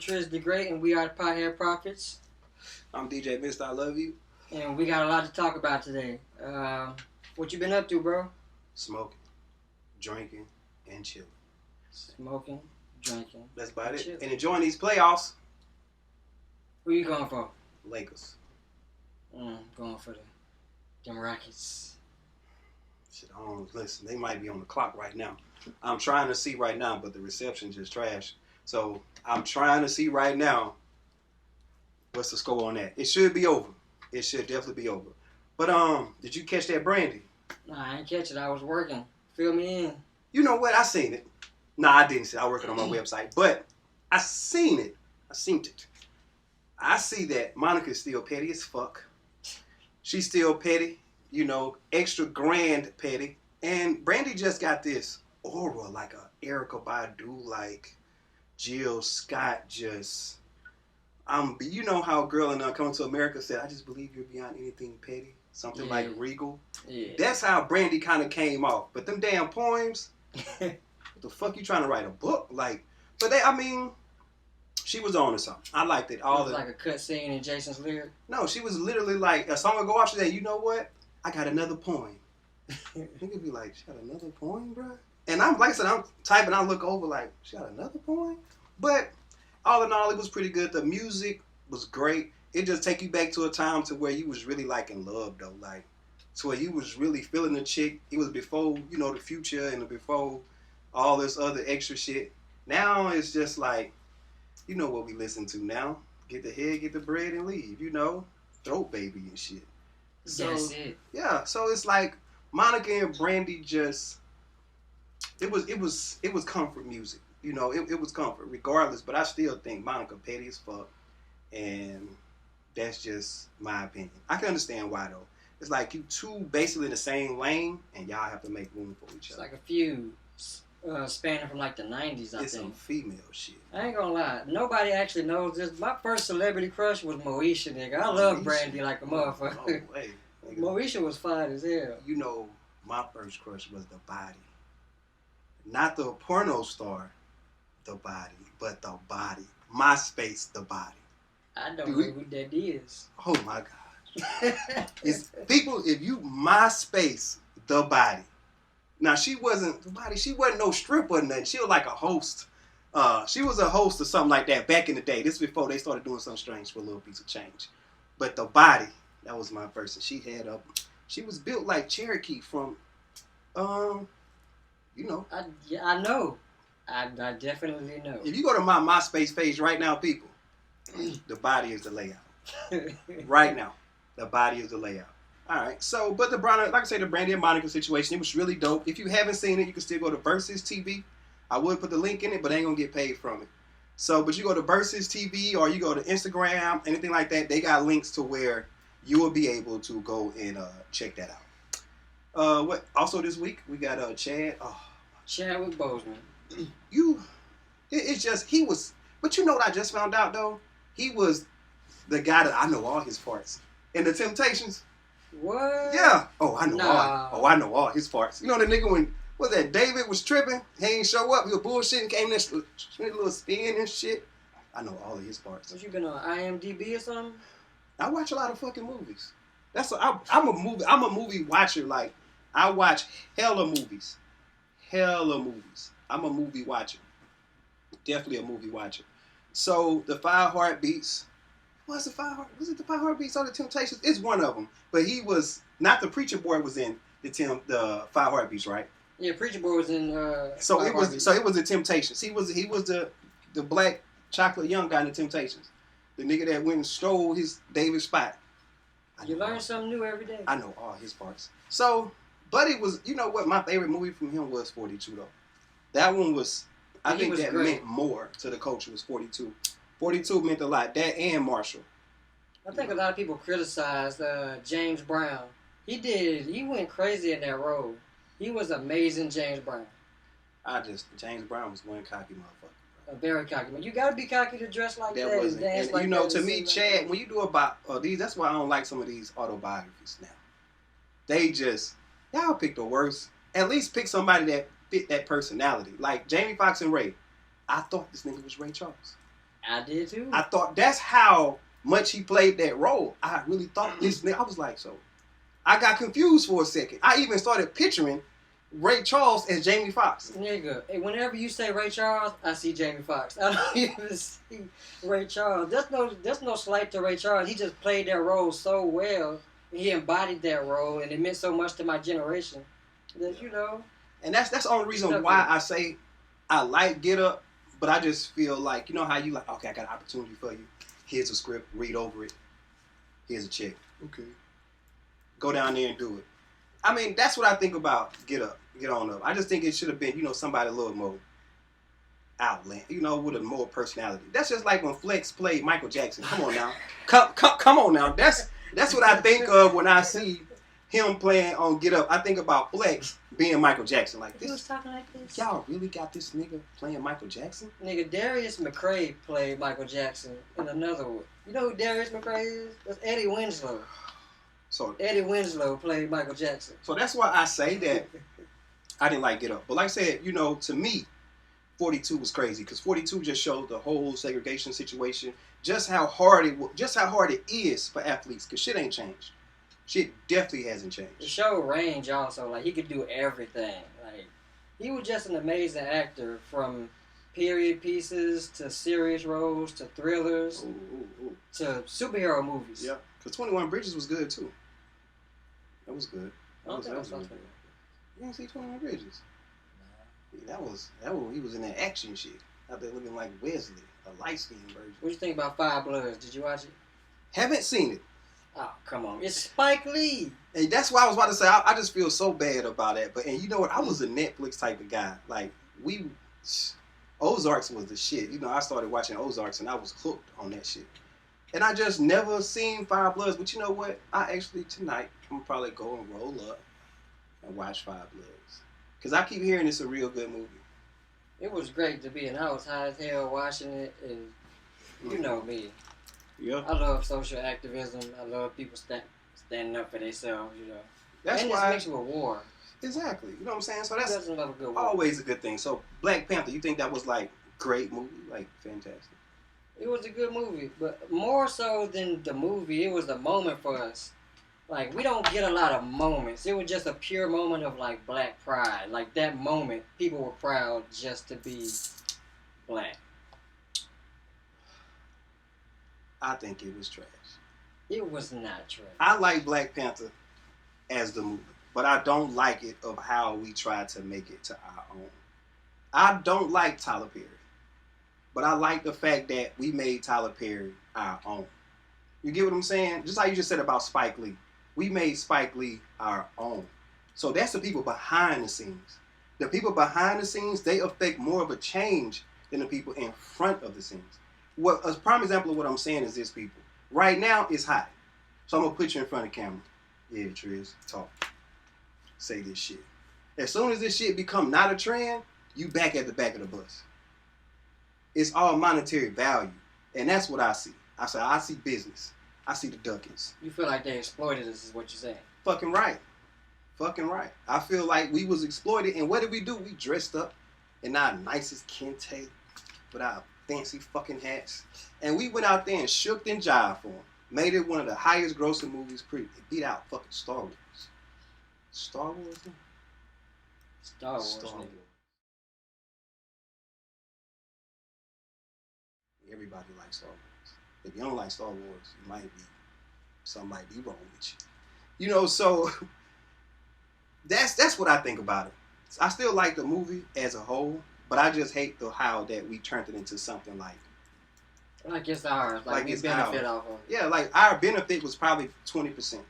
Trish the Great, and we are the Pothead Prophets. I'm DJ Mist, I love you. And we got a lot to talk about today. What you been up to, bro? Smoking, drinking, and chilling. Smoking, drinking. That's about it. Chilling. And enjoying these playoffs. Who you going for? Lakers. Going for them Rockets. Shit, I don't listen. They might be on the clock right now. I'm trying to see right now, but the reception just trash. So I'm trying to see right now what's the score on that. It should be over. It should definitely be over. But did you catch that Brandy? Nah, I ain't catch it. I was working. Fill me in. You know what? I seen it. Nah, I didn't see it. I was working on my website. But I seen it. I seen it. I see that Monica's still petty as fuck. She's still petty. You know, extra grand petty. And Brandy just got this aura like a Erykah Badu, like Jill Scott just... you know how a girl in Coming to America said, I just believe you're beyond anything petty. Something like regal. Yeah. That's how Brandy kind of came off. But them damn poems, what the fuck you trying to write a book? Like, but she was on to something. I liked it. Like a cut scene in Jason's lyric? No, she was literally like, a song would go off, she said, you know what? I got another poem. Nigga be like, she got another poem, bro? And I'm typing, I look over like, she got another poem? But all in all, it was pretty good. The music was great. It just take you back to a time to where you was really like in love though. Like, to where you was really feeling the chick. It was before, you know, the Future and before all this other extra shit. Now it's just like, you know what we listen to now. Get the head, get the bread, and leave. You know, throat baby and shit. So, That's it. Yeah, so it's like Monica and Brandy just, it was comfort music. You know, it was comfort regardless, but I still think Monica petty as fuck, and that's just my opinion. I can understand why though. It's like you two basically in the same lane, and y'all have to make room for each other. It's like a few spanning from like the 90s, I it's think. some female shit. I ain't gonna lie. Nobody actually knows this. My first celebrity crush was Moesha, nigga. I love Brandy like a motherfucker. No way. Moesha was fine as hell. You know, my first crush was the body. Not the porno star, the body, but the body. MySpace, the body. I don't know who that is. Oh my gosh. It's people, if you MySpace, the body. Now she wasn't the body, she wasn't no stripper or nothing. She was like a host. She was a host or something like that back in the day. This is before they started doing something strange for a little piece of change. But the body, that was my person. She was built like Cherokee from you know. I know. I definitely know. If you go to my MySpace page right now, people, the body is the layout. Right now, the body is the layout. All right. So, but like I said, the Brandy and Monica situation, it was really dope. If you haven't seen it, you can still go to VERZUS TV. I would put the link in it, but I ain't gonna get paid from it. So, but you go to VERZUS TV or you go to Instagram, anything like that. They got links to where you will be able to go and check that out. What? Also this week we got Chad. Chadwick Boseman. It's just he was. But you know what I just found out though? He was the guy that I know all his parts in the Temptations. What? Yeah. Oh, I know I know all his parts. You know the nigga when David was tripping, he ain't show up, he was bullshitting, came in a little spin and shit. I know all of his parts. What you been on IMDb or something? I watch a lot of fucking movies. I'm a movie watcher. Like I watch hella movies. I'm a movie watcher. Definitely a movie watcher. So the 5 Heartbeats. Was it the 5 Heartbeats or the Temptations? It's one of them. But he was not the Preacher Boy was in the 5 Heartbeats, right? Yeah, Preacher Boy was in. So it was the Temptations. He was the black chocolate young guy in the Temptations. The nigga that went and stole his David spot. You learn something new every day. I know all his parts. So, Buddy was, you know what, my favorite movie from him was 42 though. That one was, I think that meant more to the culture was 42. 42 meant a lot. That and Marshall. I think a lot of people criticized James Brown. He went crazy in that role. He was amazing, James Brown. James Brown was one cocky motherfucker. A very cocky man. You gotta be cocky to dress like that. And dance like that. To me, Chad, when you do about these, that's why I don't like some of these autobiographies now. Y'all pick the worst. At least pick somebody that fit that personality. Like Jamie Foxx and Ray. I thought this nigga was Ray Charles. I did too. I thought that's how much he played that role. I really thought this nigga. I was like, so. I got confused for a second. I even started picturing Ray Charles as Jamie Foxx. Nigga, whenever you say Ray Charles, I see Jamie Foxx. I don't even see Ray Charles. There's no slight to Ray Charles. He just played that role so well. He embodied that role, and it meant so much to my generation. That And that's the only reason why I say I like Get Up, but I just feel like, you know how you like, okay, I got an opportunity for you. Here's a script, read over it. Here's a check. Okay. Go down there and do it. I mean, that's what I think about Get Up, Get On Up. I just think it should have been, somebody a little more outland, with a more personality. That's just like when Flex played Michael Jackson. Come on now. Come on now. That's what I think of when I see him playing on Get Up. I think about Flex being Michael Jackson. Like this. He was talking like this. Y'all really got this nigga playing Michael Jackson? Nigga, Darius McCray played Michael Jackson in another one. You know who Darius McCray is? That's Eddie Winslow. So Eddie Winslow played Michael Jackson. So that's why I say that I didn't like Get Up. But like I said, to me, 42 was crazy because 42 just showed the whole segregation situation, just how hard it is for athletes. Because shit ain't changed. Shit definitely hasn't changed. The show range also, like he could do everything. Like he was just an amazing actor, from period pieces to serious roles to thrillers to superhero movies. Yeah, because 21 Bridges was good too. That was good. That was good. You didn't see 21 Bridges? No. That was he was in that action shit. Out there looking like Wesley, a light-skinned version. What do you think about Five Bloods? Did you watch it? Haven't seen it. Oh, come on. It's Spike Lee. And that's why I was about to say, I just feel so bad about that. But, and you know what? I was a Netflix type of guy. Like, Ozarks was the shit. I started watching Ozarks and I was hooked on that shit. And I just never seen Five Bloods. But you know what? Tonight, I'm going to probably go and roll up and watch Five Bloods. Because I keep hearing it's a real good movie. It was great to be in. I was high as hell watching it. And you know me. Yeah. I love social activism. I love people standing up for themselves, That's and why. it's mixed with war. Exactly. You know what I'm saying? So that's love a good war. Always a good thing. So Black Panther, you think that was like great movie? Like fantastic? It was a good movie, but more so than the movie, it was a moment for us. Like, we don't get a lot of moments. It was just a pure moment of, like, black pride. Like, that moment, people were proud just to be black. I think it was trash. It was not trash. I like Black Panther as the movie, but I don't like it of how we tried to make it to our own. I don't like Tyler Perry, but I like the fact that we made Tyler Perry our own. You get what I'm saying? Just like you just said about Spike Lee. We made Spike Lee our own. So that's the people behind the scenes. The people behind the scenes, they affect more of a change than the people in front of the scenes. A prime example of what I'm saying is this, people. Right now, it's hot. So I'm going to put you in front of the camera. Yeah, Triz, talk. Say this shit. As soon as this shit become not a trend, you back at the back of the bus. It's all monetary value. And that's what I see. I see business. I see the duckings. You feel like they exploited us is what you're saying. Fucking right. Fucking right. I feel like we was exploited. And what did we do? We dressed up in our nicest kente with our fancy fucking hats. And we went out there and shook and jived for them. Made it one of the highest grossing movies. It beat out fucking Star Wars. Star Wars? Star Wars. Everybody likes Star Wars. If you don't like Star Wars, something might be wrong with you. So that's what I think about it. I still like the movie as a whole, but I just hate how that we turned it into something like it's ours. Like we benefit off of it. Yeah, like our benefit was probably 20%.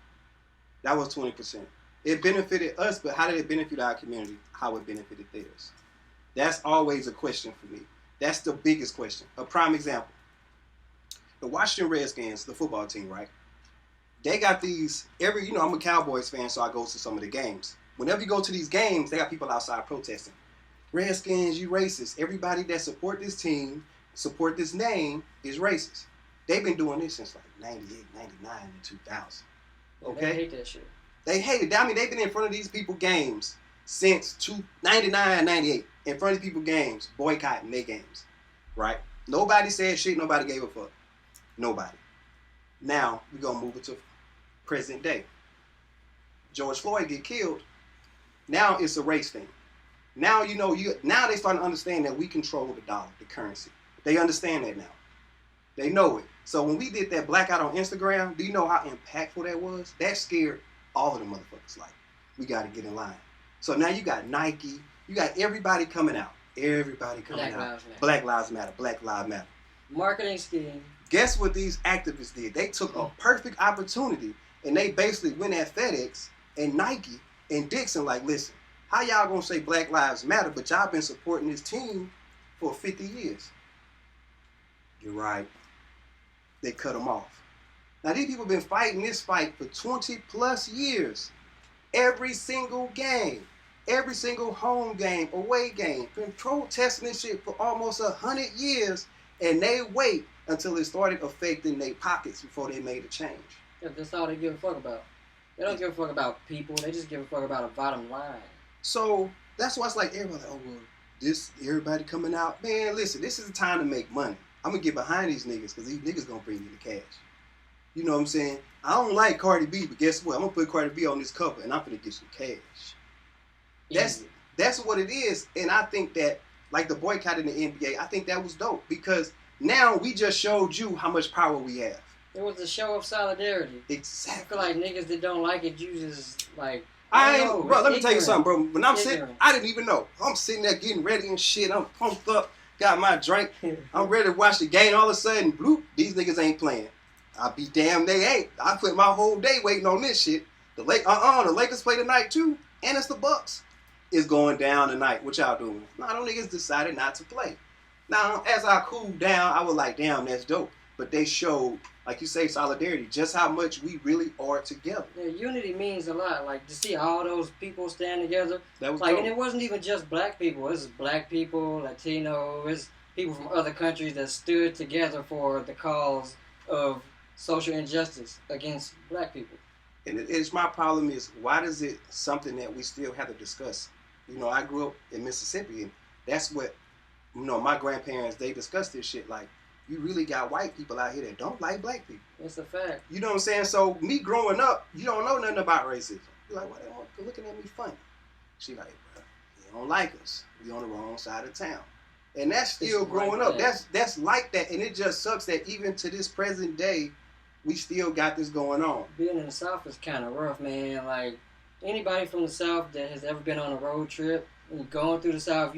That was 20%. It benefited us, but how did it benefit our community? How it benefited theirs? That's always a question for me. That's the biggest question. A prime example. The Washington Redskins, the football team, right? They got these, I'm a Cowboys fan, so I go to some of the games. Whenever you go to these games, they got people outside protesting. Redskins, you racist. Everybody that support this team, support this name, is racist. They've been doing this since like 98, 99, and 2000. Okay? They hate that shit. They hate it. I mean, they've been in front of these people games since 99, 98. In front of people games, boycotting their games, right? Nobody said shit. Nobody gave a fuck. Nobody. Now we're gonna move it to present day. George Floyd get killed. Now it's a race thing. Now now they starting to understand that we control the dollar, the currency. They understand that now. They know it. So when we did that blackout on Instagram, do you know how impactful that was? That scared all of the motherfuckers. Like, we got to get in line. So now you got Nike, you got everybody coming out. Everybody coming out. Black Lives Matter. Black Lives Matter. Marketing scheme. Guess what these activists did? They took a perfect opportunity and they basically went at FedEx and Nike and Dixon like, listen, how y'all gonna say Black Lives Matter, but y'all been supporting this team for 50 years? You're right. They cut them off. Now these people been fighting this fight for 20 plus years. Every single game, every single home game, away game, been protesting this shit for almost 100 years, and they wait until it started affecting their pockets before they made a change. Yeah, that's all they give a fuck about. They don't give a fuck about people. They just give a fuck about a bottom line. So that's why it's like everybody, oh well, everybody coming out. Man, listen, this is the time to make money. I'm gonna get behind these niggas because these niggas gonna bring you the cash. You know what I'm saying? I don't like Cardi B, but guess what? I'm gonna put Cardi B on this cover and I'm gonna get some cash. That's what it is. And I think that, like the boycott in the NBA, I think that was dope because now we just showed you how much power we have. It was a show of solidarity. Exactly. I feel like niggas that don't like it, you just like. Bro, let me tell you something, bro. When I'm sitting, I didn't even know. I'm sitting there getting ready and shit. I'm pumped up, got my drink. I'm ready to watch the game. All of a sudden, bloop, these niggas ain't playing. I'll be damned they ain't. I put my whole day waiting on this shit. The Lakers play tonight too, and it's the Bucks. It's going down tonight. What y'all doing? Nah, them niggas decided not to play. Now, as I cooled down, I was like, damn, that's dope. But they showed, like you say, solidarity, just how much we really are together. Yeah, unity means a lot. Like, to see all those people stand together. That was like, dope. And it wasn't even just black people. It was black people, Latino, it's people from other countries that stood together for the cause of social injustice against black people. And it's my problem is, why is it something that we still have to discuss? You know, I grew up in Mississippi, and that's what, my grandparents, they discussed this shit. Like, you really got white people out here that don't like black people. That's a fact. You know what I'm saying? So, me growing up, you don't know nothing about racism. You're like, why they looking at me funny? She like, bro, you don't like us. We on the wrong side of town. And that's still growing up. That's like that. And it just sucks that even to this present day, we still got this going on. Being in the South is kind of rough, man. Like, anybody from the South that has ever been on a road trip and going through the South,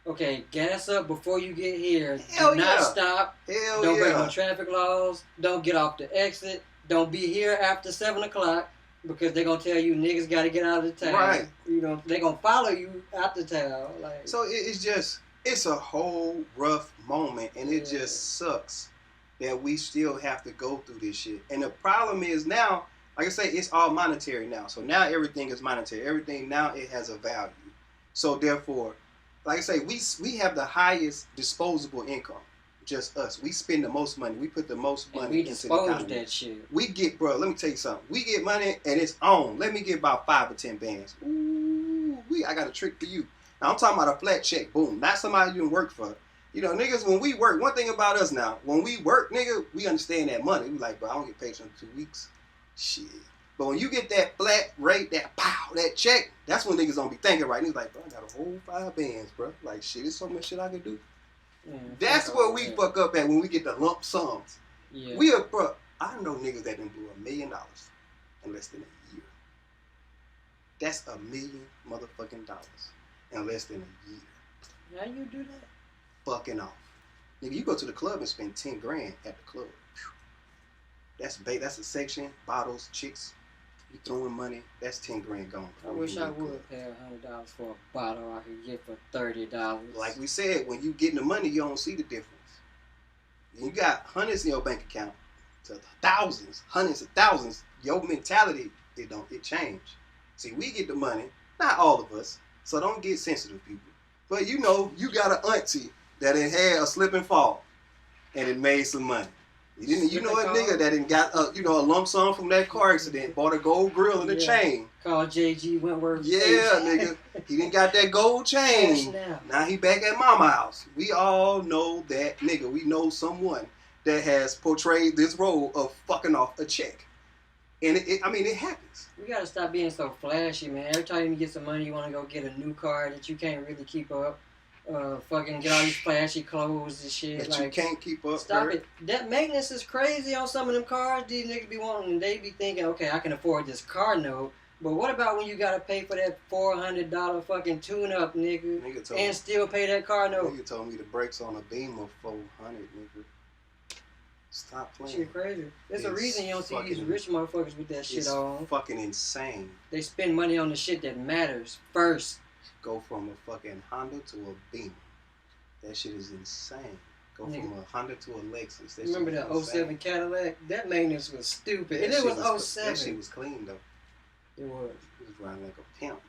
okay, gas up before you get here. Hell Do not stop. Don't break no traffic laws. Don't get off the exit. Don't be here after 7 o'clock because they're going to tell you niggas got to get out of the town. Right. They're going to follow you out the town. Like, so it's a whole rough moment, and it just sucks that we still have to go through this shit. And the problem is now, like I say, it's all monetary now. So now everything is monetary. Everything now, it has a value. So therefore, like I say, we have the highest disposable income. Just us. We spend the most money. We put the most money into the economy. That shit. We get, bro, let me tell you something. We get money and it's on. Let me get about 5 or 10 bands. Ooh, I got a trick for you. Now I'm talking about a flat check. Boom. Not somebody you didn't work for. Niggas, when we work, one thing about us now, when we work, nigga, we understand that money. We like, bro, I don't get paid for 2 weeks. Shit. But when you get that flat rate, that pow, that check, that's when niggas don't be thinking right. Niggas like, bro, I got a whole 5 bands, bro. Like, shit, there's so much shit I can do. That's where we fuck up at when we get the lump sums. Yeah. Bro, I know niggas that done blew $1 million in less than a year. That's $1 million motherfucking dollars in less than a year. How you do that? Fucking off. Nigga, you go to the club and spend 10 grand at the club. That's a section, bottles, chicks. You throwing money, that's 10 grand gone. I wish I would pay $100 for a bottle I could get for $30. Like we said, when you getting the money, you don't see the difference. When you got hundreds in your bank account to thousands, hundreds of thousands, your mentality, it change. See, we get the money, not all of us, so don't get sensitive, people. But you got an auntie that had a slip and fall, and it made some money. You know a nigga that didn't got a lump sum from that car accident, bought a gold grill and a chain. Called JG Wentworth. Yeah, nigga. He didn't got that gold chain. Now he back at mama house. We all know that nigga. We know someone that has portrayed this role of fucking off a check. And it happens. We gotta stop being so flashy, man. Every time you get some money, you wanna go get a new car that you can't really keep up. Fucking get all these flashy clothes and shit. That you can't keep up. Stop it. That maintenance is crazy on some of them cars. These niggas be wanting, and they be thinking, okay, I can afford this car note. But what about when you gotta pay for that $400 fucking tune-up, nigga and still pay that car note? Nigga told me the brakes on a Beamer $400, nigga. Stop playing. Shit crazy. There's a reason you don't see these rich motherfuckers with that shit on. It's fucking insane. They spend money on the shit that matters first. Go from a fucking Honda to a Beamer. That shit is insane. Go from a Honda to a Lexus. Remember the 07 Cadillac? That maintenance was stupid. And it was 07. That shit was clean though. It was. It was running like a pimp.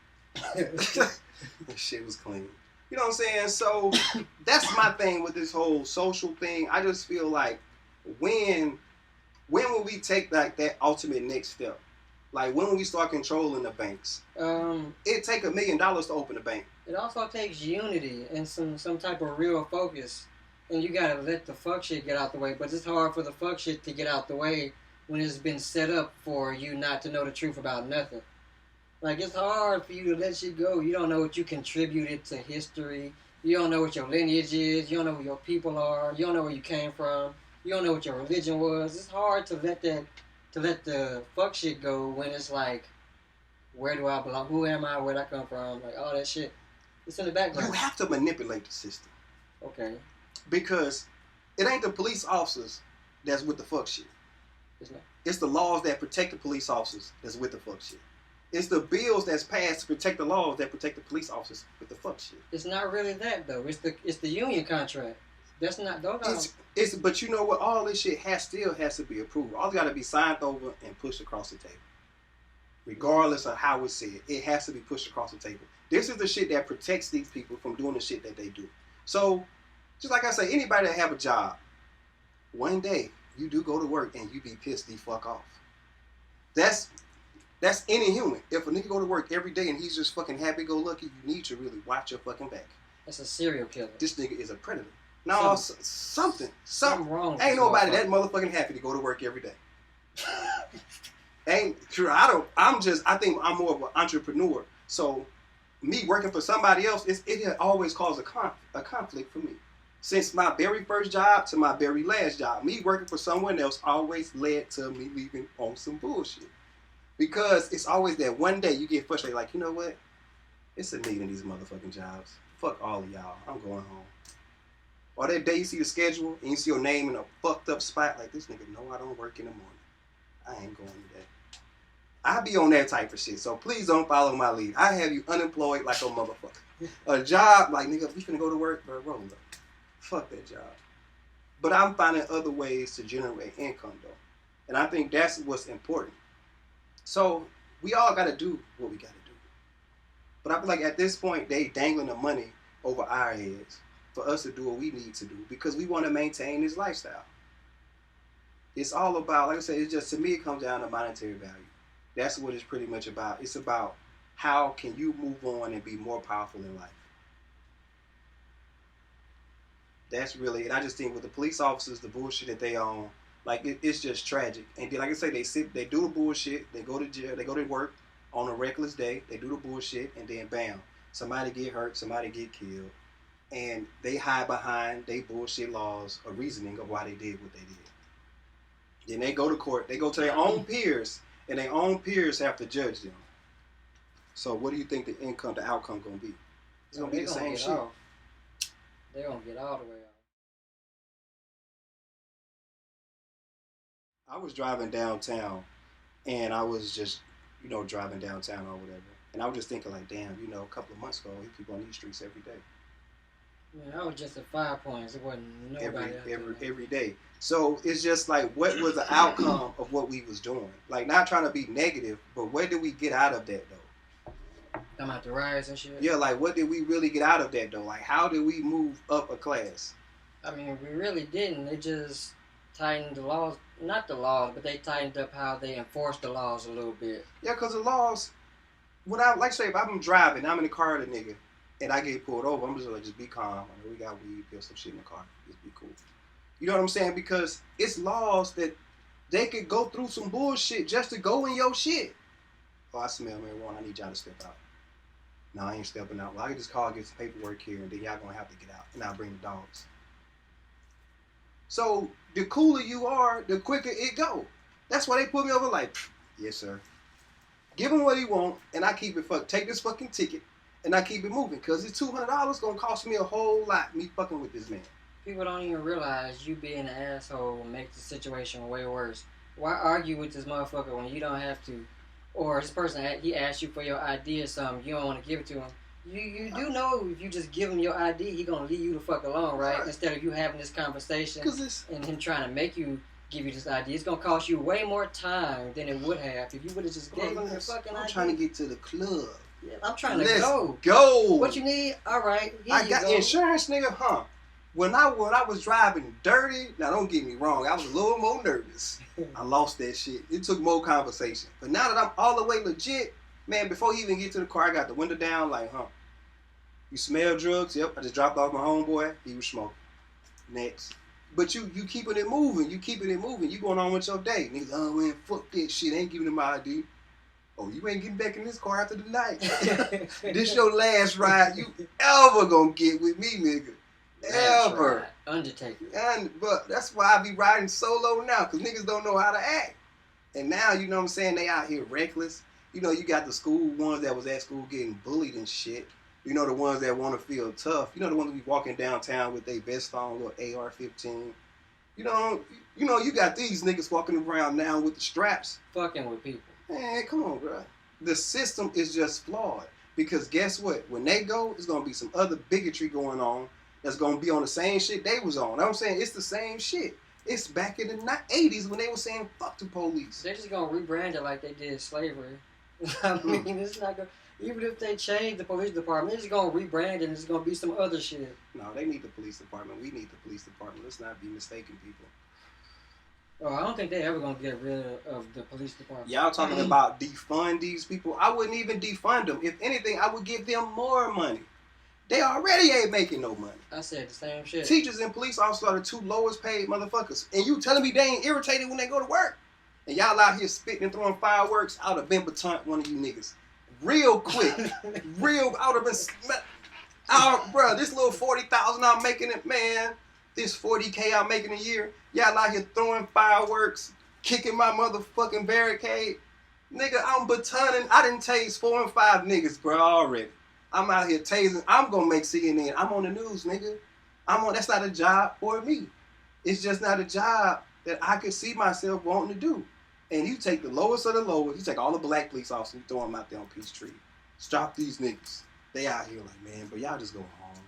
That shit was clean. You know what I'm saying? So that's my thing with this whole social thing. I just feel like when will we take like that ultimate next step? Like when will we start controlling the banks? It take $1 million to open a bank. It also takes unity and some type of real focus. And you gotta let the fuck shit get out the way. But it's hard for the fuck shit to get out the way when it's been set up for you not to know the truth about nothing. Like, it's hard for you to let shit go. You don't know what you contributed to history. You don't know what your lineage is. You don't know who your people are. You don't know where you came from. You don't know what your religion was. It's hard to let the fuck shit go when it's like, where do I belong? Who am I? Where'd I come from? Like, all that shit. It's in the background. You have to manipulate the system. Okay. Because it ain't the police officers that's with the fuck shit. It's not. It's the laws that protect the police officers that's with the fuck shit. It's the bills that's passed to protect the laws that protect the police officers with the fuck shit. It's not really that though. It's the union contract. That's not those. But you know what? All this shit still has to be approved. All got to be signed over and pushed across the table. Regardless of how it's said, it has to be pushed across the table. This is the shit that protects these people from doing the shit that they do. So, just like I say, anybody that have a job, one day you do go to work and you be pissed the fuck off. That's any human. If a nigga go to work every day and he's just fucking happy-go-lucky, you need to really watch your fucking back. That's a serial killer. This nigga is a predator. No, something wrong. Ain't nobody that motherfucking happy to go to work every day. Ain't true. I think I'm more of an entrepreneur. So me working for somebody else, it always caused a conflict for me. Since my very first job to my very last job, me working for someone else always led to me leaving on some bullshit. Because it's always that one day you get frustrated, like, you know what? It's a need in these motherfucking jobs. Fuck all of y'all. I'm going home. Or that day you see the schedule and you see your name in a fucked up spot, like, this nigga know I don't work in the morning. I ain't going to that. I be on that type of shit, so please don't follow my lead. I have you unemployed like a motherfucker. A job, like, nigga, if you finna go to work, bro, roll up. Fuck that job. But I'm finding other ways to generate income, though. And I think that's what's important. So we all got to do what we got to do. But I feel like at this point, they dangling the money over our heads for us to do what we need to do because we want to maintain this lifestyle. It's all about, like I said, it's just, to me, it comes down to monetary value. That's what it's pretty much about. It's about how can you move on and be more powerful in life. That's really, and I just think with the police officers, the bullshit that they own, like, it's just tragic. And then, like I say, they do the bullshit, they go to jail, they go to work on a reckless day, they do the bullshit, and then bam, somebody get hurt, somebody get killed. And they hide behind they bullshit laws or reasoning of why they did what they did. Then they go to court, they go to their own peers, and their own peers have to judge them. So what do you think the outcome gonna be? It's gonna be the same shit. They're gonna get all the way out. I was driving downtown, and I was just, driving downtown or whatever. And I was just thinking, like, damn, a couple of months ago, people on these streets every day. Yeah, I was just at 5 Points. It wasn't nobody every day. So it's just like, what was the outcome of what we was doing? Like, not trying to be negative, but where did we get out of that, though? Talking about the riots and shit? Yeah, like, what did we really get out of that, though? Like, how did we move up a class? I mean, we really didn't. It just tightened the laws. Not the laws, but they tightened up how they enforce the laws a little bit. Yeah, because the laws, when I, like say, if I'm driving, I'm in the car with a nigga, and I get pulled over, I'm just like, just be calm. I know we got weed, pistol, shit in the car. Just be cool. You know what I'm saying? Because it's laws that they could go through some bullshit just to go in your shit. Oh, I smell marijuana. I need y'all to step out. No, I ain't stepping out. Well, I can just call, get some paperwork here, and then y'all gonna have to get out, and I'll bring the dogs. So the cooler you are, the quicker it go. That's why they put me over like, yes sir. Give him what he want, and I keep it take this fucking ticket, and I keep it moving, cause it's $200 gonna cost me a whole lot. Me fucking with this man. People don't even realize you being an asshole makes the situation way worse. Why argue with this motherfucker when you don't have to? Or this person, he asked you for your ID or something, you don't want to give it to him. You do know if you just give him your ID, he gonna leave you the fuck alone, right? Instead of you having this conversation and him trying to make you give you this ID, it's gonna cost you way more time than it would have if you would have just gave him the fucking ID. I'm trying to get to the club. Yeah, I'm trying to go. What you need? All right, I got insurance, nigga, huh? When I was driving dirty, now don't get me wrong, I was a little more nervous. I lost that shit. It took more conversation. But now that I'm all the way legit, man, before he even get to the car, I got the window down like, huh? You smell drugs? Yep, I just dropped off my homeboy. He was smoking. Next. But you keeping it moving. You keeping it moving. You going on with your day. Niggas, oh man, fuck that shit. Ain't giving him my ID. Oh, you ain't getting back in this car after the night. This your last ride you ever gonna get with me, nigga. Ever. Undertaker. But that's why I be riding solo now, because niggas don't know how to act. And now, you know what I'm saying, they out here reckless. You know, you got the school ones that was at school getting bullied and shit. You know, the ones that want to feel tough. You know, the ones that be walking downtown with their vest on, little AR-15. You know, you got these niggas walking around now with the straps. Fucking with people. Man, come on, bro. The system is just flawed. Because guess what? When they go, there's going to be some other bigotry going on that's going to be on the same shit they was on. I'm saying it's the same shit. It's back in the 80s when they were saying fuck the police. They're just going to rebrand it like they did slavery. I mean, it's not going to... Even if they change the police department, they're just going to rebrand it and it's going to be some other shit. No, they need the police department. We need the police department. Let's not be mistaken, people. Oh, I don't think they're ever going to get rid of the police department. Y'all talking about defund these people. I wouldn't even defund them. If anything, I would give them more money. They already ain't making no money. I said the same shit. Teachers and police officers are the two lowest paid motherfuckers. And you telling me they ain't irritated when they go to work? And y'all out here spitting and throwing fireworks, I would have been baton one of you niggas. Real quick. I would have been... bro, this little 40,000 I'm making it, man. This 40K I'm making a year. Y'all out here throwing fireworks, kicking my motherfucking barricade. Nigga, I'm batoning. I done tased 4 and 5 niggas, bro, already. I'm out here tasing. I'm gonna make CNN. I'm on the news, nigga. That's not a job for me. It's just not a job that I could see myself wanting to do. And you take the lowest of the lowest. You take all the black police officers and throw them out there on Peachtree. Stop these niggas. They out here like, man, but y'all just go home.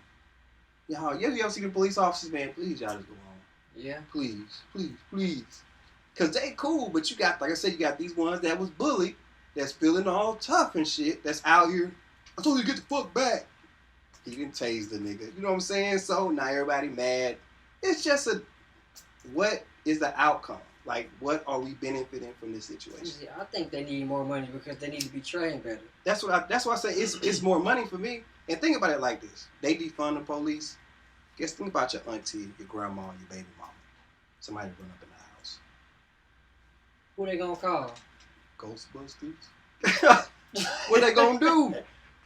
Y'all, you ever see the police officers, man? Please, y'all just go home. Yeah. Please, please, please. Because they cool, but you got, like I said, you got these ones that was bullied, that's feeling all tough and shit, that's out here. I told you to get the fuck back. He didn't tase the nigga. You know what I'm saying? So now everybody mad. It's just what is the outcome? Like, what are we benefiting from this situation? I think they need more money because they need to be trained better. That's why I say it's more money for me. And think about it like this. They defund the police. Guess think about your auntie, your grandma, your baby mama. Somebody run up in the house. Who they gonna call? Ghostbusters. What they gonna do?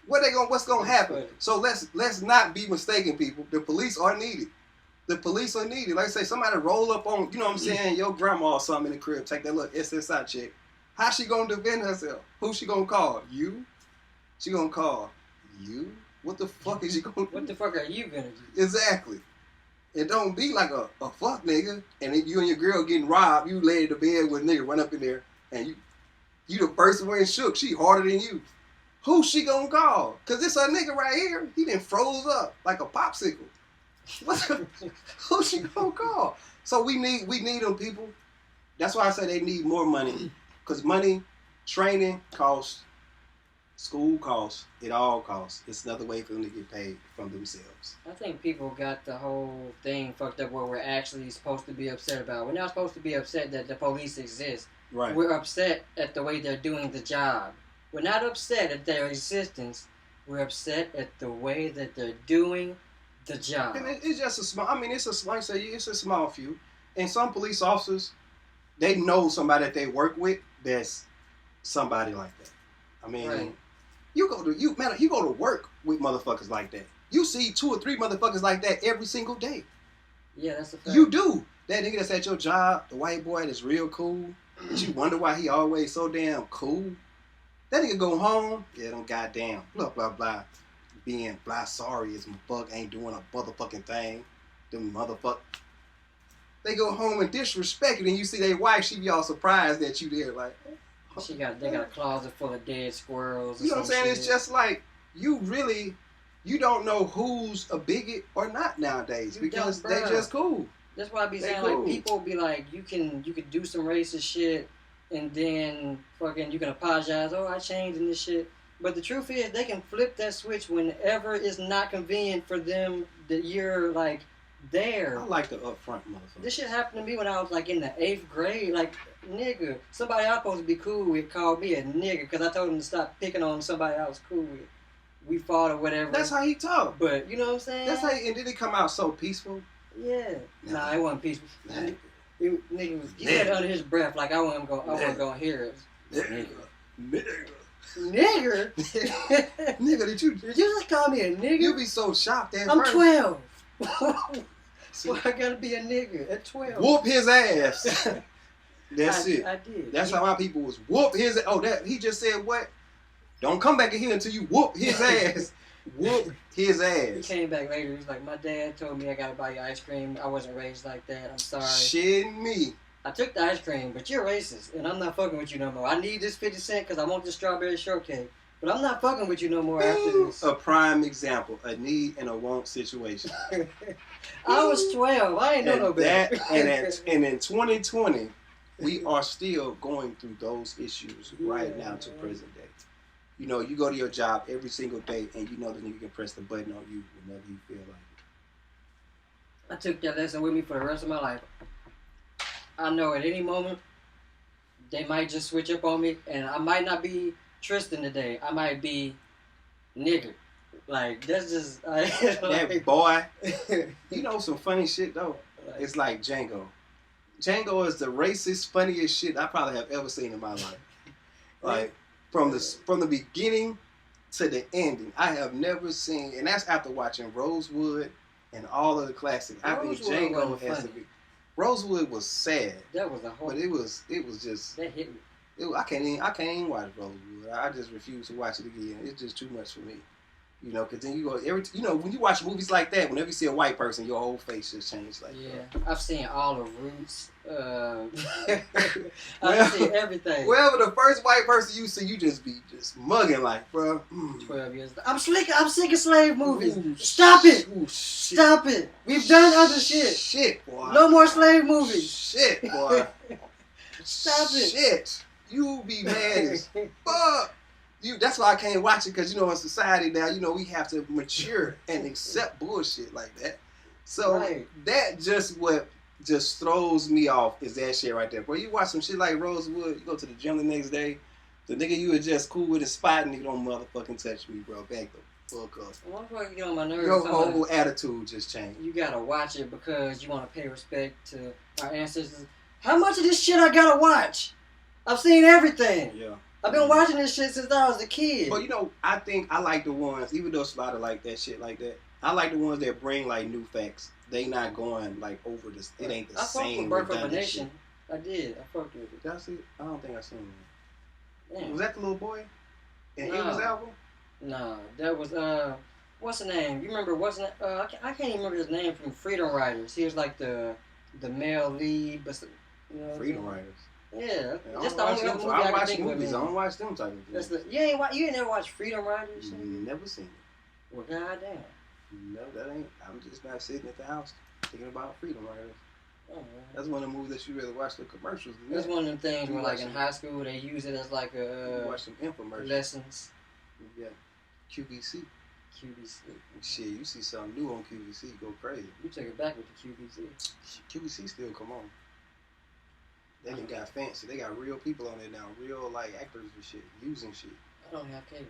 What's gonna happen? So let's not be mistaken, people. The police are needed. The police are needed. Like I say, somebody roll up on, you know what I'm saying, your grandma or something in the crib, take that little SSI check. How she gonna defend herself? Who she gonna call? You? She gonna call you? What the fuck is she gonna do? What the fuck are you gonna do? Exactly. It don't be like a fuck nigga, and then you and your girl getting robbed, you lay in the bed with a nigga, run up in there, and you the first one shook. She harder than you. Who she gonna call? Cause this a nigga right here, he done froze up like a popsicle. Who she gonna call? So we need them, people. That's why I say they need more money. Cause money, training costs School costs. It all costs. It's another way for them to get paid from themselves. I think people got the whole thing fucked up where we're actually supposed to be upset about. We're not supposed to be upset that the police exist. Right. We're upset at the way they're doing the job. We're not upset at their existence. We're upset at the way that they're doing the job. And it's just a small. I mean, it's a like I say, it's a small few. And some police officers, they know somebody that they work with that's somebody like that. I mean, Right. you go to work with motherfuckers like that. You see 2 or 3 motherfuckers like that every single day. Yeah, that's a fact. You do. That nigga that's at your job, the white boy that's real cool, that you wonder why he always so damn cool. That nigga go home, yeah, them goddamn blah blah blah, being blah sorry as my fuck ain't doing a motherfucking thing. Them motherfuck. They go home and disrespect it, and you see their wife, she be all surprised that you there, like. They got a closet full of dead squirrels. You know what I'm saying? Shit. It's just like you don't know who's a bigot or not nowadays because they just cool. That's why I be saying cool. Like people be like you can do some racist shit and then fucking you can apologize. Oh, I changed in this shit. But the truth is they can flip that switch whenever it's not convenient for them that you're like there. I like the upfront motherfucker. This shit happened to me when I was like in the 8th grade. Like, nigga, somebody I was supposed to be cool with called me a nigga because I told him to stop picking on somebody I was cool with. We fought or whatever. That's how he talk. But you know what I'm saying? That's how and did it come out so peaceful? Yeah. Nah, it wasn't peaceful. He said it under his breath like I wasn't gonna hear it. Nigga. Nigger? Nigga, did you just call me a nigger? You be so shocked at I'm first. 12. So I gotta be a nigger at 12. Whoop his ass. That's it. I did. That's how my people was whoop his. Oh, that he just said what? Don't come back in here until you whoop his ass. Whoop his ass. He came back later. He was like, my dad told me I gotta buy you ice cream. I wasn't raised like that. I'm sorry. Shitting me. I took the ice cream, but you're racist, and I'm not fucking with you no more. I need this 50 cents because I want this strawberry shortcake. But I'm not fucking with you no more after this. A prime example. A need and a want situation. I was 12. I ain't know no better. And in 2020, we are still going through those issues right now to present day. You know, you go to your job every single day, and you know that you can press the button on you whenever you feel like it. I took that lesson with me for the rest of my life. I know at any moment, they might just switch up on me, and I might not be Tristan today. I might be nigger. Like, that's just... that boy. You know some funny shit, though. It's like Django. Django is the racist, funniest shit I probably have ever seen in my life. Like, from the beginning to the ending, I have never seen... And that's after watching Rosewood and all of the classics. I think Django has to be... Rosewood was sad. That was a whole... But it was just... That hit me. I can't even watch Rosewood. I just refuse to watch it again. It's just too much for me. You know, because then you go when you watch movies like that, whenever you see a white person, your whole face just changes. Like, I've seen all the Roots. I've seen everything. Well, the first white person you see, you just be mugging like, bro. 12 years. I'm sick of slave movies. Ooh, stop it. Ooh, stop it. We've done other shit. Shit, boy. No more slave movies. Shit, boy. Stop it. Shit. You be mad as fuck. That's why I can't watch it, because, you know, in society now, you know, we have to mature and accept bullshit like that. So that just throws me off is that shit right there. Bro, you watch some shit like Rosewood, you go to the gym the next day, the nigga you were just cool with a spot, and you don't motherfucking touch me, bro. Back the fuck up. Motherfucker get on my nerves. Your whole attitude just changed. You gotta watch it because you want to pay respect to our ancestors. How much of this shit I gotta watch? I've seen everything. Yeah. I've been watching this shit since I was a kid. But, you know, I think I like the ones, even though it's a lot of like that shit like that, I like the ones that bring like new facts. They not going like over this. It ain't the same. I fucked with Birth of a Nation. Shit. I did. I fucked with it. Did I see it? I don't think I seen that. Damn. Was that the little boy? In his album? No, that was what's the name? You remember I can't even remember his name from Freedom Riders. He was like the male lead, but you know. Freedom Riders. Yeah, just the only movie I watch movies. I don't watch them type of movies. You ain't never watched Freedom Riders? Never seen it. Well, goddamn. No, that ain't. I'm just not sitting at the house thinking about Freedom Riders. Oh, man. That's one of the movies that you rather watch the commercials. That's one of them things where, like, in high school, they use it as like a watch some infomercials. Lessons. Yeah. QVC. QVC. Shit, you see something new on QVC, go crazy. You took it back with the QVC. QVC still come on. They done got fancy. They got real people on there now, real like actors and shit, using shit. I don't have cable.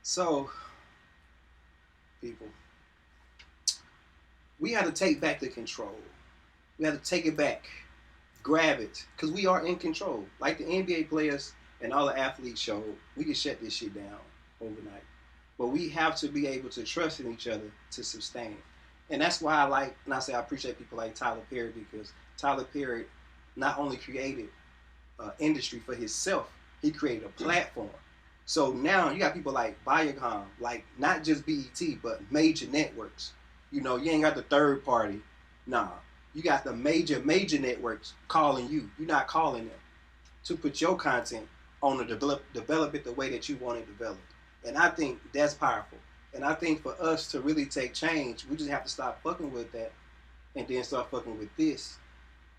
So, people, we had to take back the control. We had to take it back, grab it, because we are in control. Like the NBA players and all the athletes showed, we can shut this shit down overnight. But we have to be able to trust in each other to sustain. And that's why I appreciate people like Tyler Perry, because Tyler Perry not only created an industry for himself, he created a platform. So now you got people like Viacom, like not just BET, but major networks. You know, you ain't got the third party. Nah, you got the major networks calling you. You're not calling them to put your content on the develop it the way that you want it developed. And I think that's powerful. And I think for us to really take change, we just have to stop fucking with that and then start fucking with this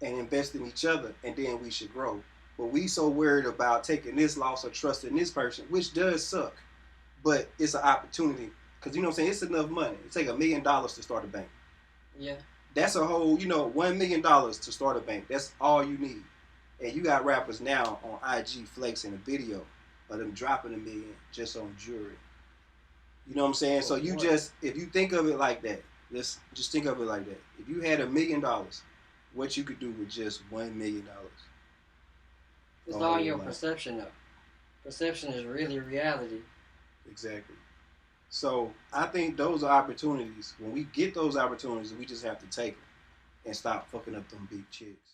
and invest in each other, and then we should grow. But we so worried about taking this loss or trusting this person, which does suck. But it's an opportunity. Because, you know what I'm saying, it's enough money. It take $1 million to start a bank. Yeah. That's a whole, $1 million to start a bank. That's all you need. And you got rappers now on IG flexing a video of them dropping $1 million just on jewelry. You know what I'm saying? So you just, if you think of it like that, just think of it like that. If you had $1 million, what you could do with just $1 million. It's all your perception of. Perception is really reality. Exactly. So I think those are opportunities. When we get those opportunities, we just have to take them and stop fucking up them big chicks.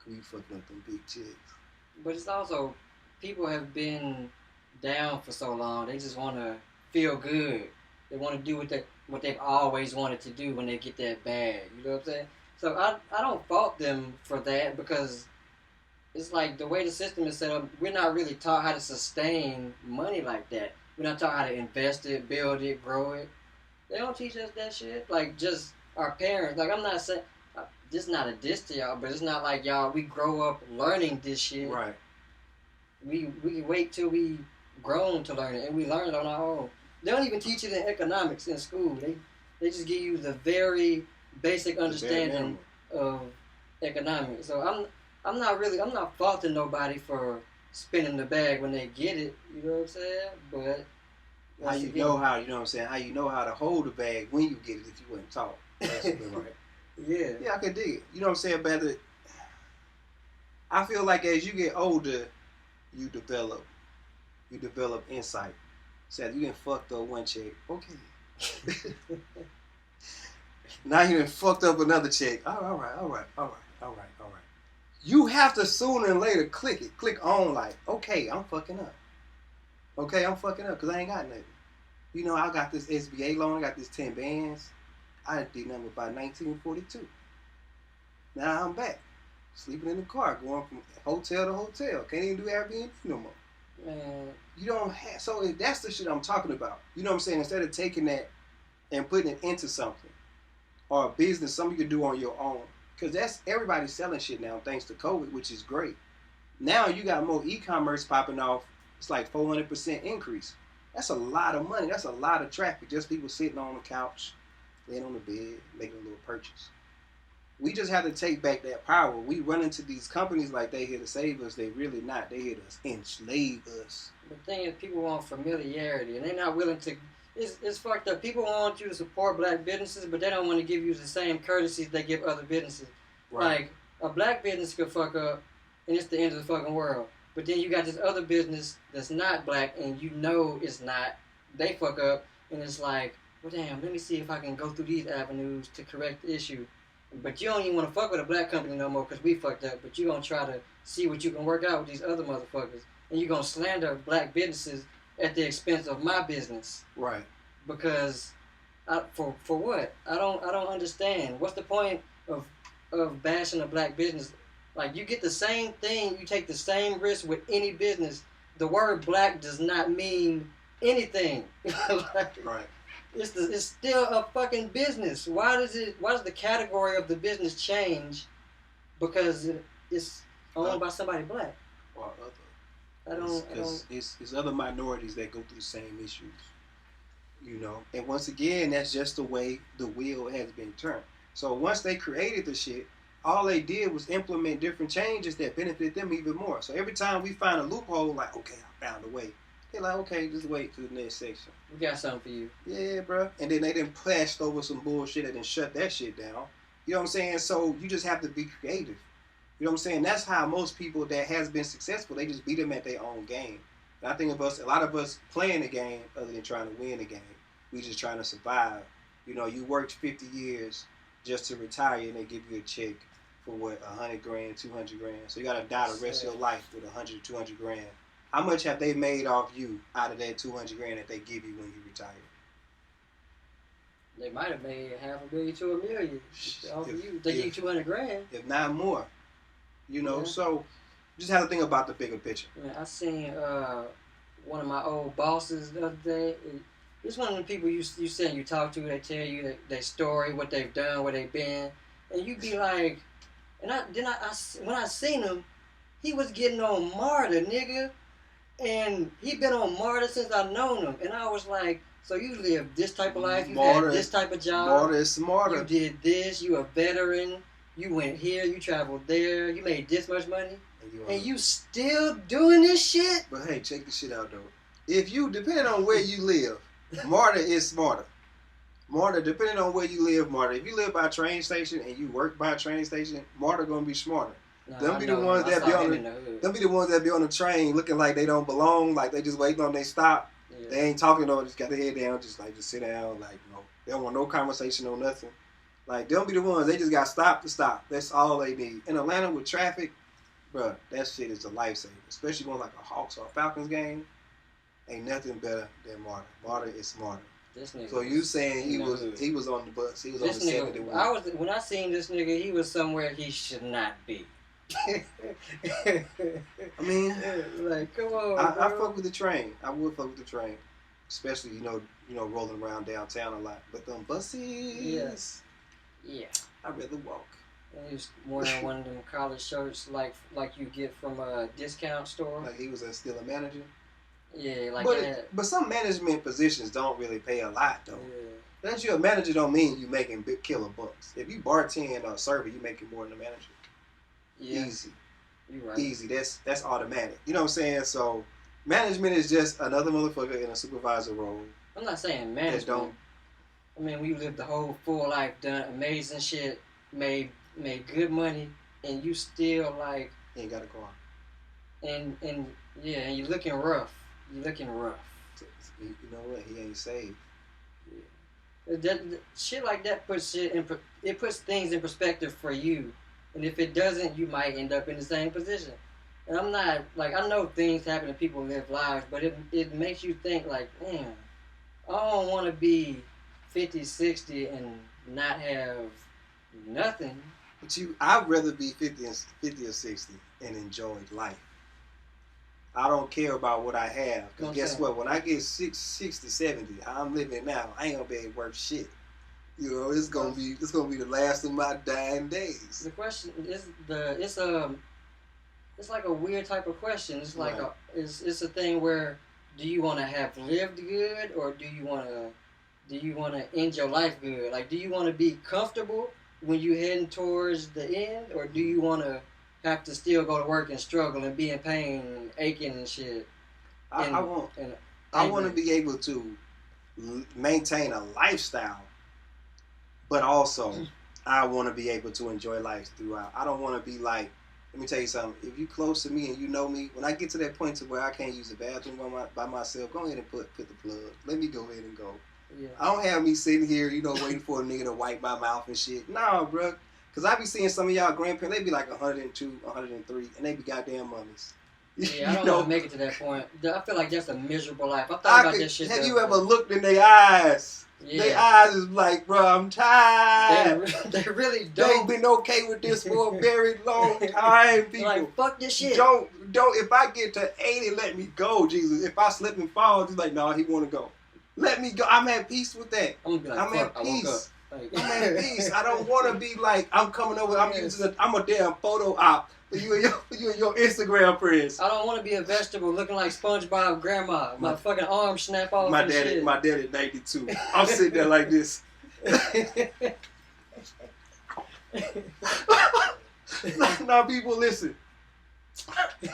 We fucking up them big chicks. But it's also, people have been down for so long. They just want to feel good. They want to do what they've always wanted to do when they get that bag. You know what I'm saying? So I don't fault them for that, because it's like the way the system is set up, we're not really taught how to sustain money like that. We're not taught how to invest it, build it, grow it. They don't teach us that shit. Like, just our parents. Like, I'm not saying, this is not a diss to y'all, but it's not like y'all, we grow up learning this shit. Right. We wait till we grown to learn it, and we learn it on our own. They don't even teach it in economics in school. They just give you the very basic understanding of economics. So I'm not faulting nobody for spinning the bag when they get it. You know what I'm saying? But how you know how to hold the bag when you get it if you wasn't taught. That's right. Yeah. Yeah, I can dig it. You know what I'm saying? But I feel like as you get older, you develop insight. Said you done fucked up one chick. Okay. Now you done fucked up another chick. All right. You have to sooner or later click on like, okay, I'm fucking up. Okay, I'm fucking up because I ain't got nothing. You know, I got this SBA loan, I got this 10 bands. I did nothing by 1942. Now I'm back. Sleeping in the car, going from hotel to hotel. Can't even do Airbnb no more. Man. You don't have, so that's the shit I'm talking about. You know what I'm saying? Instead of taking that and putting it into something or a business, something you can do on your own. Because that's, everybody's selling shit now thanks to COVID, which is great. Now you got more e-commerce popping off. It's like 400% increase. That's a lot of money. That's a lot of traffic. Just people sitting on the couch, laying on the bed, making a little purchase. We just have to take back that power. We run into these companies like they here to save us. They really not. They here to enslave us. The thing is, people want familiarity, and they're not willing to. It's fucked up. People want you to support black businesses, but they don't want to give you the same courtesies they give other businesses. Right. Like, a black business could fuck up, and it's the end of the fucking world. But then you got this other business that's not black, and you know it's not. They fuck up, and it's like, well, damn, let me see if I can go through these avenues to correct the issue. But you don't even want to fuck with a black company no more because we fucked up. But you're going to try to see what you can work out with these other motherfuckers. And you're going to slander black businesses at the expense of my business. Right. Because, for what? I don't understand. What's the point of bashing a black business? Like, you get the same thing, you take the same risk with any business. The word black does not mean anything. Like, right. It's still a fucking business. Why does the category of the business change? Because it's owned by somebody black. Or other. I don't. Because it's other minorities that go through the same issues. You know, and once again, that's just the way the wheel has been turned. So once they created the shit, all they did was implement different changes that benefit them even more. So every time we find a loophole, like, okay, I found a way. They're like, okay, just wait to the next section. We got something for you. Yeah, bro. And then they done plashed over some bullshit and then shut that shit down. You know what I'm saying? So you just have to be creative. You know what I'm saying? That's how most people that has been successful, they just beat them at their own game. And I think of us, a lot of us playing the game other than trying to win the game. We just trying to survive. You know, you worked 50 years just to retire and they give you a check for what, 100 grand, 200 grand. So you got to die the rest of your life with 100, 200 grand. How much have they made off you out of that 200 grand that they give you when you retire? They might have made $500,000 to $1 million off of you. They give you 200 grand. If not more. You know, yeah. So just have to think about the bigger picture. Man, I seen one of my old bosses the other day. It's one of the people you said you talk to. They tell you their story, what they've done, where they've been, and you be like, and when I seen him, he was getting on Martyr, nigga, and he been on Martyr since I known him, and I was like, so you live this type of life, you had this type of job, Martyr is smarter. You did this, you a veteran, you went here, you traveled there, you made this much money, and you still doing this shit. But hey, check this shit out though. If you, depending on where you live. Martyr is smarter. Martyr, depending on where you live, Martyr. If you live by a train station and you work by a train station, Martyr gonna be smarter. No, them be the ones that be on the train looking like they don't belong, like they just waiting on they stop. Yeah. They ain't talking no, just got their head down, just sit down, like they don't want no conversation or nothing. Like them be the ones they just got stopped to stop. That's all they need. In Atlanta with traffic, bro, that shit is a lifesaver. Especially going like a Hawks or a Falcons game. Ain't nothing better than Martyr. Martyr is smarter. This nigga. So you saying he was on the bus? He was on the 71. When I seen this nigga, he was somewhere he should not be. I mean, like, come on. I fuck with the train. I would fuck with the train, especially you know rolling around downtown a lot. But them buses, yeah, I'd rather walk. He was wearing one of them college shirts like you get from a discount store. Like he was still a manager. Yeah, like that. But some management positions don't really pay a lot though. Yeah. That you're a manager don't mean you making big killer bucks. If you bartend or server, you making more than a manager. Yeah. Easy. You right. Easy. That's automatic. You know what I'm saying? So management is just another motherfucker in a supervisor role. I'm not saying management. I mean, we lived the whole full life, done amazing shit, made good money, and you still like ain't got a car. And yeah, and you're looking rough. You know what? He ain't saved. Yeah. That shit like that puts things in perspective for you, and if it doesn't, you might end up in the same position. And I'm not like I know things happen and people live lives, but it makes you think like, man, I don't want to be 50, 60 and not have nothing. But I'd rather be 50 or 60 and enjoy life. I don't care about what I have. Because guess what? When I get 60, 70, I'm living now. I ain't gonna be worth shit. You know, it's gonna be the last of my dying days. The question is it's like a weird type of question. It's like it's a thing where do you want to have lived good or do you want to end your life good? Like, do you want to be comfortable when you're heading towards the end, or do you want to have to still go to work and struggle and be in pain and aching and shit? I want to be able to maintain a lifestyle, but also I want to be able to enjoy life throughout. I don't want to be like, let me tell you something. If you close to me and you know me, when I get to that point to where I can't use the bathroom by myself, go ahead and put the plug. Let me go ahead and go. Yeah. I don't have me sitting here, waiting for a nigga to wipe my mouth and shit. Nah, bro. Because I be seeing some of y'all grandparents, they be like 102, 103, and they be goddamn mummies. Yeah, I don't want to make it to that point. I feel like that's a miserable life. I thought about this shit. Have you ever looked in their eyes? Yeah. Their eyes is like, bro, I'm tired. They really don't. They've been okay with this for a very long time, people. Like, fuck this shit. Don't. If I get to 80, let me go, Jesus. If I slip and fall, just like, nah, he want to go. Let me go. I'm at peace with that. I'm gonna be like, I'm at peace. Like, My man, peace. I don't want to be like I'm coming over. I'm a damn photo op for you and your Instagram friends. I don't want to be a vegetable looking like SpongeBob grandma. My fucking arm snap off. My and daddy, shit. my daddy 92. I'm sitting there like this. Now people listen.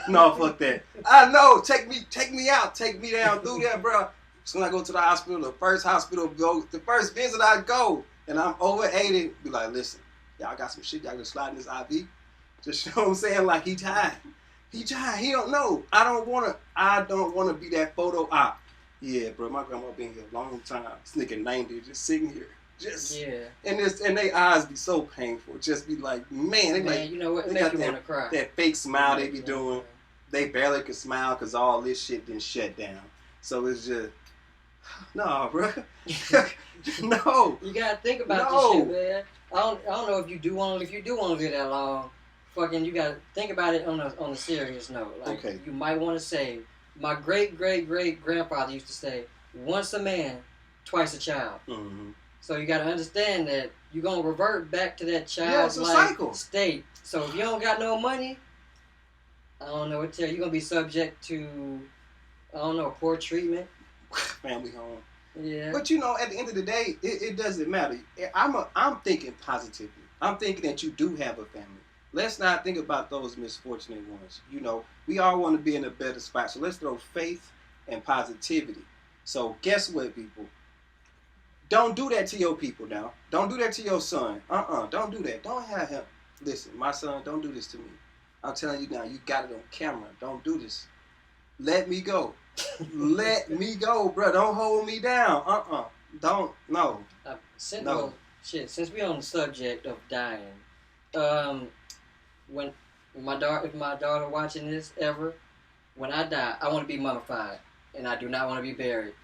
No, fuck that. I know. Take me out. Take me down. Do that, bro. So when I go to the hospital, the first visit I go, and I'm over 80, be like, listen, y'all got some shit, y'all can slide in this IV. Just, you know what I'm saying? Like, he tired. He don't know. I don't wanna be that photo op. Yeah, bro, my grandma been here a long time. This nigga 90 just sitting here. And they eyes be so painful. Just be like, man, they like, you know what? They Make got you want to cry. that fake smile they be doing. They barely can smile because all this shit been shut down. So it's just, no, bro. No. You gotta think about this shit, man. I don't know if you do want to live that long. Fucking, you gotta think about it on a serious note. Like, okay. You might want to say, my great grandfather used to say, once a man, twice a child. Mm-hmm. So you gotta understand that you're gonna revert back to that childlike state. So if you don't got no money, I don't know what to tell you. You're gonna be subject to, I don't know, poor treatment. Family home. Yeah. But you know, at the end of the day, it doesn't matter. I'm thinking positively. I'm thinking that you do have a family. Let's not think about those misfortunate ones. You know, we all want to be in a better spot. So let's throw faith and positivity. So guess what, people? Don't do that to your people now. Don't do that to your son. Don't do that. Don't have him. Listen, my son, don't do this to me. I'm telling you now, you got it on camera. Don't do this. Let me go. Let me go, bro. Don't hold me down. Don't. No. Since we're on the subject of dying, if my daughter watching this ever, when I die, I want to be mummified, and I do not want to be buried.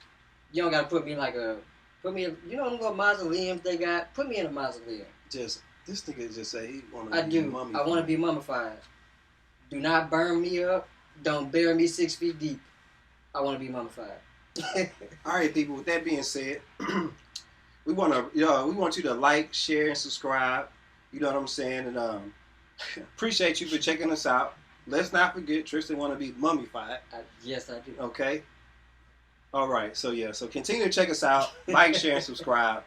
You don't gotta put me in, you know them little mausoleums they got? Put me in a mausoleum. This nigga just say he want to be mummified. I want to be mummified. Do not burn me up. Don't bury me 6 feet deep. I want to be mummified. All right, people. With that being said, we want you to like, share, and subscribe. You know what I'm saying? And appreciate you for checking us out. Let's not forget, Tristan want to be mummified. Yes, I do. Okay. All right. So continue to check us out. Like, share, and subscribe.